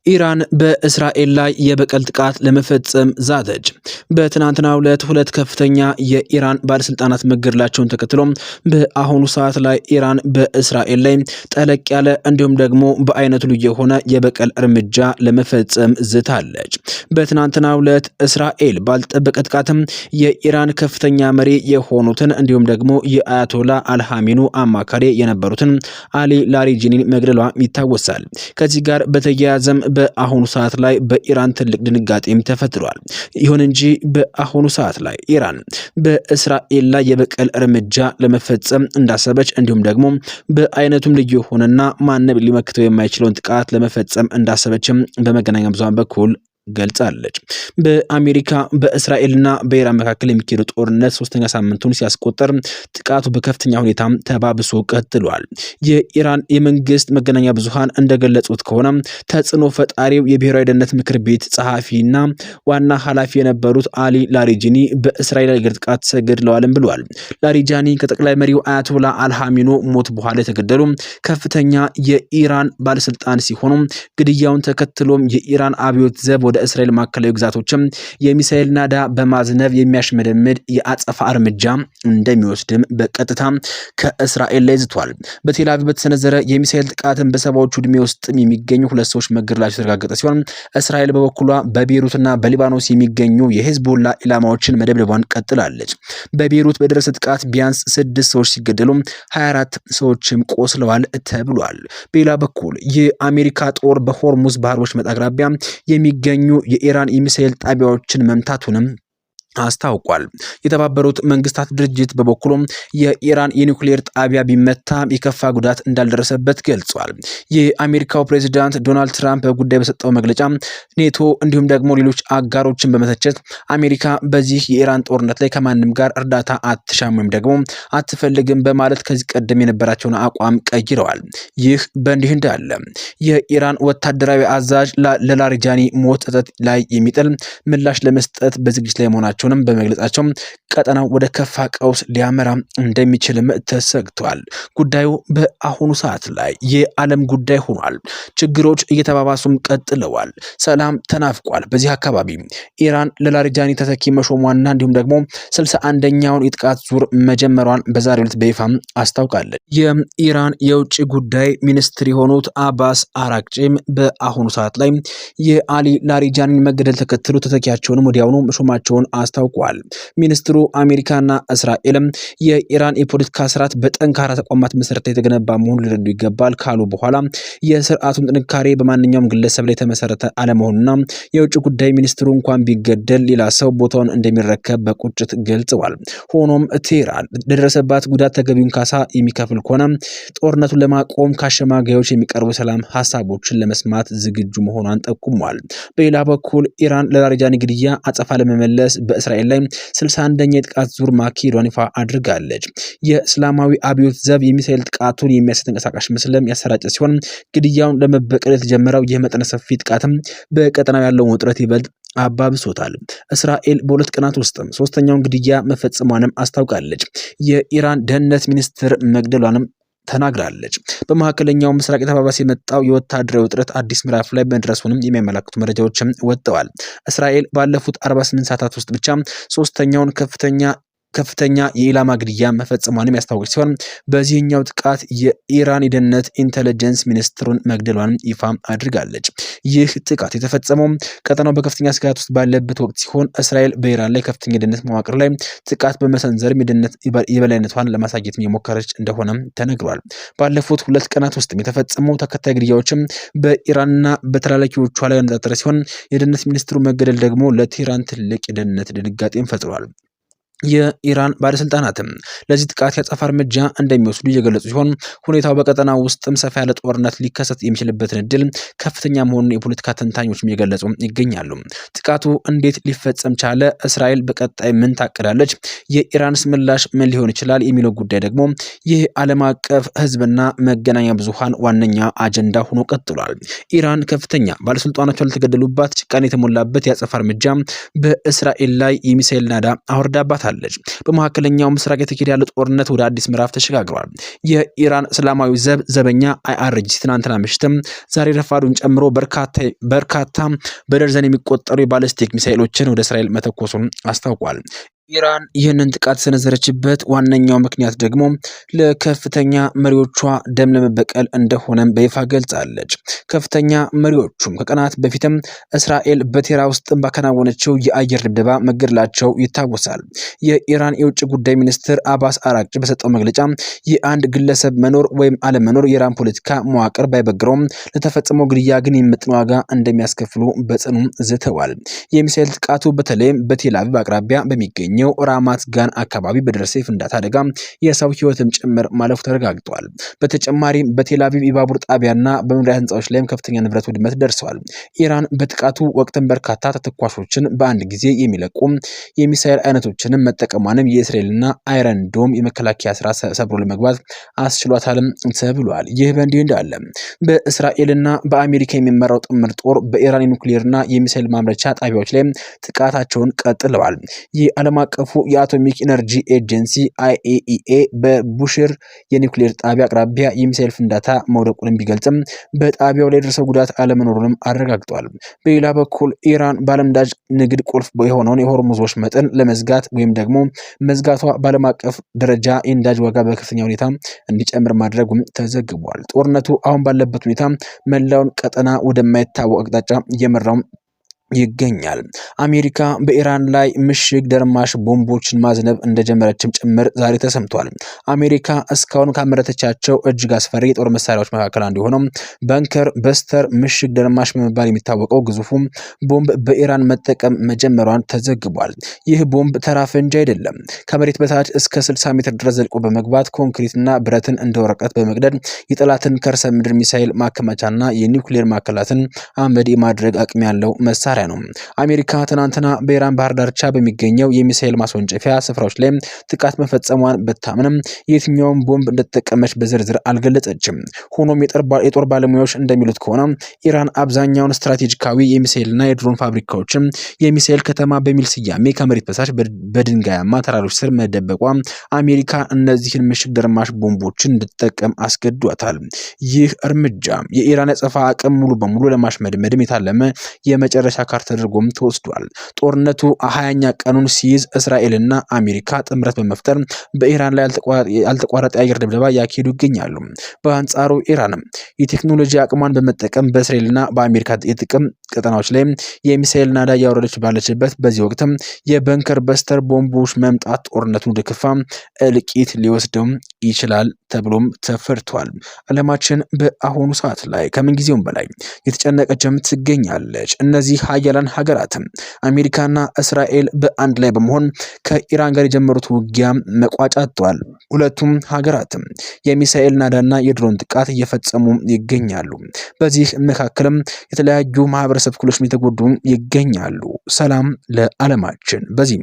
ኢራን በእስራኤል ላይ የበቀል ጥቃት ለመፈጸም ዛተች። በትናንትናው ዕለት ሁለት ከፍተኛ የኢራን ባለስልጣናት መገደላቸውን ተከትሎ በአሁኑ ሰዓት ላይ ኢራን በእስራኤል ላይ ጠለቅ ያለ እንዲሁም ደግሞ በአይነቱ ልዩ የሆነ የበቀል እርምጃ ለመፈጸም ዝታለች። በትናንትናው ዕለት እስራኤል ባልጠበቀ ጥቃትም የኢራን ከፍተኛ መሪ የሆኑትን እንዲሁም ደግሞ የአያቶላ አልሃሚኑ አማካሪ የነበሩትን አሊ ላሪጂኒን መግደሏ ይታወሳል። ከዚህ ጋር በተያያዘም በአሁኑ ሰዓት ላይ በኢራን ትልቅ ድንጋጤም ተፈጥሯል። ይሁን እንጂ በአሁኑ ሰዓት ላይ ኢራን በእስራኤል ላይ የበቀል እርምጃ ለመፈጸም እንዳሰበች እንዲሁም ደግሞ በአይነቱም ልዩ የሆነና ማንም ሊመክተው የማይችለውን ጥቃት ለመፈጸም እንዳሰበችም በመገናኛ ብዙሃን በኩል ገልጻለች። በአሜሪካ በእስራኤልና በኢራን መካከል የሚካሄደው ጦርነት ሶስተኛ ሳምንቱን ሲያስቆጥር ጥቃቱ በከፍተኛ ሁኔታ ተባብሶ ቀጥሏል። የኢራን የመንግስት መገናኛ ብዙሃን እንደገለጹት ከሆነ ተጽዕኖ ፈጣሪው የብሔራዊ ደህንነት ምክር ቤት ጸሐፊና ዋና ኃላፊ የነበሩት አሊ ላሪጂኒ በእስራኤል ላይ ጥቃት ተገድለዋልም ብለዋል። ላሪጃኒ ከጠቅላይ መሪው አያቶላ አልሃሚኖ ሞት በኋላ የተገደሉ ከፍተኛ የኢራን ባለስልጣን ሲሆኑ ግድያውን ተከትሎም የኢራን አብዮት ዘብ ወደ እስራኤል ማዕከላዊ ግዛቶችም የሚሳኤል ናዳ በማዝነብ የሚያሽመደምድ የአጸፋ እርምጃ እንደሚወስድም በቀጥታ ከእስራኤል ላይ ዝቷል። በቴል አቪቭ በተሰነዘረ የሚሳኤል ጥቃትን በሰባዎቹ ዕድሜ ውስጥ የሚገኙ ሁለት ሰዎች መገደላቸው የተረጋገጠ ሲሆን እስራኤል በበኩሏ በቤሩትና በሊባኖስ የሚገኙ የሂዝቦላ ኢላማዎችን መደብደቧን ቀጥላለች። በቤሩት በደረሰ ጥቃት ቢያንስ 6 ሰዎች ሲገደሉ 24 ሰዎችም ቆስለዋል ተብሏል። በሌላ በኩል የአሜሪካ ጦር በሆርሙዝ ባህር ወሽመጥ አቅራቢያ የሚገኙ የኢራን የሚሳኤል ጣቢያዎችን መምታቱንም አስታውቋል። የተባበሩት መንግስታት ድርጅት በበኩሉም የኢራን የኒውክሌር ጣቢያ ቢመታ የከፋ ጉዳት እንዳልደረሰበት ገልጿል። የአሜሪካው ፕሬዝዳንት ዶናልድ ትራምፕ በጉዳይ በሰጠው መግለጫ ኔቶ እንዲሁም ደግሞ ሌሎች አጋሮችን በመተቸት አሜሪካ በዚህ የኢራን ጦርነት ላይ ከማንም ጋር እርዳታ አትሻም ወይም ደግሞ አትፈልግም በማለት ከዚህ ቀደም የነበራቸውን አቋም ቀይረዋል። ይህ በእንዲህ እንዳለ የኢራን ወታደራዊ አዛዥ ለላሪጃኒ ሞት ጸጸት ላይ የሚጥል ምላሽ ለመስጠት በዝግጅት ላይ መሆናቸው በመግለጻቸው ቀጠናው ወደ ከፋ ቀውስ ሊያመራ እንደሚችልም ተሰግቷል። ጉዳዩ በአሁኑ ሰዓት ላይ የዓለም ጉዳይ ሆኗል። ችግሮች እየተባባሱም ቀጥለዋል። ሰላም ተናፍቋል። በዚህ አካባቢ ኢራን ለላሪጃኒ ተተኪ መሾሟና እንዲሁም ደግሞ 61ኛውን የጥቃት ዙር መጀመሯን በዛሬው ዕለት በይፋ አስታውቃለች። የኢራን የውጭ ጉዳይ ሚኒስትር የሆኑት አባስ አራቅቺም በአሁኑ ሰዓት ላይ የአሊ ላሪጃኒን መገደል ተከትሎ ተተኪያቸውንም ወዲያውኑ መሾማቸውን አስታውቋል። ሚኒስትሩ አሜሪካና እስራኤልም የኢራን የፖለቲካ ስርዓት በጠንካራ ተቋማት መሰረት የተገነባ መሆኑን ሊረዱ ይገባል ካሉ በኋላ የስርዓቱን ጥንካሬ በማንኛውም ግለሰብ ላይ የተመሰረተ አለመሆኑና የውጭ ጉዳይ ሚኒስትሩ እንኳን ቢገደል ሌላ ሰው ቦታውን እንደሚረከብ በቁጭት ገልጸዋል። ሆኖም ቴህራን ለደረሰባት ጉዳት ተገቢውን ካሳ የሚከፍል ከሆነ ጦርነቱን ለማቆም ከአሸማጋዮች የሚቀርቡ ሰላም ሀሳቦችን ለመስማት ዝግጁ መሆኗን ጠቁሟል። በሌላ በኩል ኢራን ለላሪጃኒ ግድያ አጸፋ ለመመለስ በእስራኤል ላይ 61ኛ የጥቃት ዙር ማካሄዷን ይፋ አድርጋለች። የእስላማዊ አብዮት ዘብ የሚሳኤል ጥቃቱን የሚያሳይ ተንቀሳቃሽ ምስልም ያሰራጨ ሲሆን ግድያውን ለመበቀል የተጀመረው ይህ መጠነ ሰፊ ጥቃትም በቀጠናው ያለውን ውጥረት ይበልጥ አባብሶታል። እስራኤል በሁለት ቀናት ውስጥም ሶስተኛውን ግድያ መፈጸሟንም አስታውቃለች። የኢራን ደህንነት ሚኒስትር መግደሏንም ተናግራለች። በመካከለኛው ምስራቅ የተባባሰ የመጣው የወታደራዊ ውጥረት አዲስ ምዕራፍ ላይ መድረሱንም የሚያመላክቱ መረጃዎችም ወጥተዋል። እስራኤል ባለፉት 48 ሰዓታት ውስጥ ብቻ ሶስተኛውን ከፍተኛ የኢላማ ግድያ መፈጸሟንም ያስታወቀች ሲሆን በዚህኛው ጥቃት የኢራን የደህንነት ኢንተለጀንስ ሚኒስትሩን መግደሏን ይፋ አድርጋለች። ይህ ጥቃት የተፈጸመው ቀጠናው በከፍተኛ ስጋት ውስጥ ባለበት ወቅት ሲሆን እስራኤል በኢራን ላይ ከፍተኛ የደህንነት መዋቅር ላይ ጥቃት በመሰንዘርም የደህንነት የበላይነቷን ለማሳየት የሞከረች እንደሆነም ተነግሯል። ባለፉት 2 ቀናት ውስጥ የተፈጸመው ተከታይ ግድያዎችም በኢራንና በተላላኪዎቿ ላይ ያነጣጠረ ሲሆን የደህንነት ሚኒስትሩ መገደል ደግሞ ለቴህራን ትልቅ የደህንነት ድንጋጤን ፈጥሯል። የኢራን ባለስልጣናትም ለዚህ ጥቃት ያጸፋ እርምጃ እንደሚወስዱ እየገለጹ ሲሆን ሁኔታው በቀጠናው ውስጥም ሰፋ ያለ ጦርነት ሊከሰት የሚችልበትን እድል ከፍተኛ መሆኑን የፖለቲካ ተንታኞችም እየገለጹ ይገኛሉ። ጥቃቱ እንዴት ሊፈጸም ቻለ? እስራኤል በቀጣይ ምን ታቅዳለች? የኢራንስ ምላሽ ምን ሊሆን ይችላል? የሚለው ጉዳይ ደግሞ ይህ ዓለም አቀፍ ህዝብና መገናኛ ብዙሃን ዋነኛ አጀንዳ ሆኖ ቀጥሏል። ኢራን ከፍተኛ ባለስልጣናቷ ያልተገደሉባት ጭካኔ የተሞላበት ያጸፋ እርምጃ በእስራኤል ላይ የሚሳኤል ናዳ አወርዳባታል። አስታውቃለች። በመካከለኛው ምስራቅ የተካሄደ ያለው ጦርነት ወደ አዲስ ምዕራፍ ተሸጋግሯል። የኢራን እስላማዊ ዘበኛ IRGC ትናንትና ምሽትም ዛሬ ረፋዱን ጨምሮ በርካታ በደርዘን የሚቆጠሩ የባለስቲክ ሚሳኤሎችን ወደ እስራኤል መተኮሱን አስታውቋል። ኢራን ይህንን ጥቃት ሰነዘረችበት ዋነኛው ምክንያት ደግሞ ለከፍተኛ መሪዎቿ ደም ለመበቀል እንደሆነም በይፋ ገልጻለች። ከፍተኛ መሪዎቹም ከቀናት በፊትም እስራኤል በቴራ ውስጥ ባከናወነችው የአየር ድብደባ መገደላቸው ይታወሳል። የኢራን የውጭ ጉዳይ ሚኒስትር አባስ አራቅቺ በሰጠው መግለጫ የአንድ ግለሰብ መኖር ወይም አለመኖር የኢራን ፖለቲካ መዋቅር ባይበግረውም ለተፈጸመው ግድያ ግን የሚመጥን ዋጋ እንደሚያስከፍሉ በጽኑ ዝተዋል። የሚሳኤል ጥቃቱ በተለይም በቴል አቪቭ አቅራቢያ በሚገኝ ራማት ጋን አካባቢ በደረሰ የፍንዳታ አደጋ የሰው ሕይወትም ጭምር ማለፉ ተረጋግጧል። በተጨማሪም በቴል አቪቭ የባቡር ጣቢያና በመኖሪያ ህንፃዎች ላይም ከፍተኛ ንብረት ውድመት ደርሰዋል። ኢራን በጥቃቱ ወቅትም በርካታ ተተኳሾችን በአንድ ጊዜ የሚለቁ የሚሳኤል አይነቶችንም መጠቀሟንም የእስራኤልና አይረን ዶም የመከላከያ ስራ ሰብሮ ለመግባት አስችሏታልም ተብሏል። ይህ በእንዲህ እንዳለ በእስራኤልና በአሜሪካ የሚመራው ጥምር ጦር በኢራን የኒውክሌርና የሚሳኤል ማምረቻ ጣቢያዎች ላይ ጥቃታቸውን ቀጥለዋል። የዓለም አቀፉ የአቶሚክ ኢነርጂ ኤጀንሲ IAEA በቡሽር የኒውክሌር ጣቢያ አቅራቢያ የሚሳኤል ፍንዳታ መውደቁን ቢገልጽም በጣቢያው ላይ የደረሰው ጉዳት አለመኖሩንም አረጋግጧል። በሌላ በኩል ኢራን በዓለም ነዳጅ ንግድ ቁልፍ የሆነውን የሆርሙዝ ወሽመጥን ለመዝጋት ወይም ደግሞ መዝጋቷ በዓለም አቀፍ ደረጃ የነዳጅ ዋጋ በከፍተኛ ሁኔታ እንዲጨምር ማድረጉም ተዘግቧል። ጦርነቱ አሁን ባለበት ሁኔታ መላውን ቀጠና ወደማይታወቅ አቅጣጫ እየመራው ይገኛል። አሜሪካ በኢራን ላይ ምሽግ ደርማሽ ቦምቦችን ማዝነብ እንደጀመረችም ጭምር ዛሬ ተሰምቷል። አሜሪካ እስካሁን ካመረተቻቸው እጅግ አስፈሪ የጦር መሳሪያዎች መካከል አንዱ የሆነው ባንከር በስተር ምሽግ ደርማሽ በመባል የሚታወቀው ግዙፉ ቦምብ በኢራን መጠቀም መጀመሯን ተዘግቧል። ይህ ቦምብ ተራ ፈንጂ አይደለም። ከመሬት በታች እስከ 60 ሜትር ድረስ ዘልቆ በመግባት ኮንክሪትና ብረትን እንደ ወረቀት በመቅደድ የጠላትን ከርሰ ምድር ሚሳኤል ማከማቻና የኒውክሌር ማዕከላትን አመድ የማድረግ አቅም ያለው መሳሪያ ነው። አሜሪካ ትናንትና በኢራን ባህር ዳርቻ በሚገኘው የሚሳኤል ማስወንጨፊያ ስፍራዎች ላይ ጥቃት መፈጸሟን ብታምንም የትኛውን ቦምብ እንደተጠቀመች በዝርዝር አልገለጸችም። ሆኖም የጦር ባለሙያዎች እንደሚሉት ከሆነ ኢራን አብዛኛውን ስትራቴጂካዊ የሚሳኤልና የድሮን ፋብሪካዎችን የሚሳኤል ከተማ በሚል ስያሜ ከመሬት በታች በድንጋያማ ተራሮች ስር መደበቋ አሜሪካ እነዚህን ምሽግ ደርማሽ ቦምቦችን እንድትጠቀም አስገዷታል። ይህ እርምጃ የኢራን የጸፋ አቅም ሙሉ በሙሉ ለማሽመድመድም የታለመ የመጨረሻ ካርታ ተደርጎም ተወስዷል። ጦርነቱ 20ኛ ቀኑን ሲይዝ እስራኤልና አሜሪካ ጥምረት በመፍጠር በኢራን ላይ ያልተቋረጠ የአየር ድብደባ ያካሄዱ ይገኛሉ። በአንጻሩ ኢራንም የቴክኖሎጂ አቅሟን በመጠቀም በእስራኤልና በአሜሪካ የጥቅም ቀጠናዎች ላይ የሚሳኤል ናዳ ያወረደች ባለችበት በዚህ ወቅትም የባንከር በስተር ቦምቦች መምጣት ጦርነቱን ወደ ከፋ እልቂት ሊወስደው ይችላል ተብሎም ተፈርቷል። ዓለማችን በአሁኑ ሰዓት ላይ ከምን ጊዜውም በላይ የተጨነቀችም ትገኛለች። እነዚህ ሀያላን ሀገራትም አሜሪካና እስራኤል በአንድ ላይ በመሆን ከኢራን ጋር የጀመሩት ውጊያ መቋጫ አጥቷል። ሁለቱም ሀገራትም የሚሳኤል ናዳና የድሮን ጥቃት እየፈጸሙ ይገኛሉ። በዚህ መካከልም የተለያዩ ማህበረሰብ ክፍሎች የተጎዱ ይገኛሉ። ሰላም ለዓለማችን። በዚህ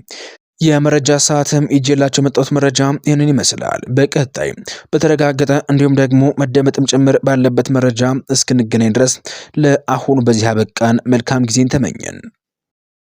የመረጃ ሰዓትም ይዤላችሁ መጣሁት መረጃ ይህንን ይመስላል። በቀጣይ በተረጋገጠ እንዲሁም ደግሞ መደመጥም ጭምር ባለበት መረጃ እስክንገናኝ ድረስ ለአሁኑ በዚህ አበቃን። መልካም ጊዜን ተመኘን።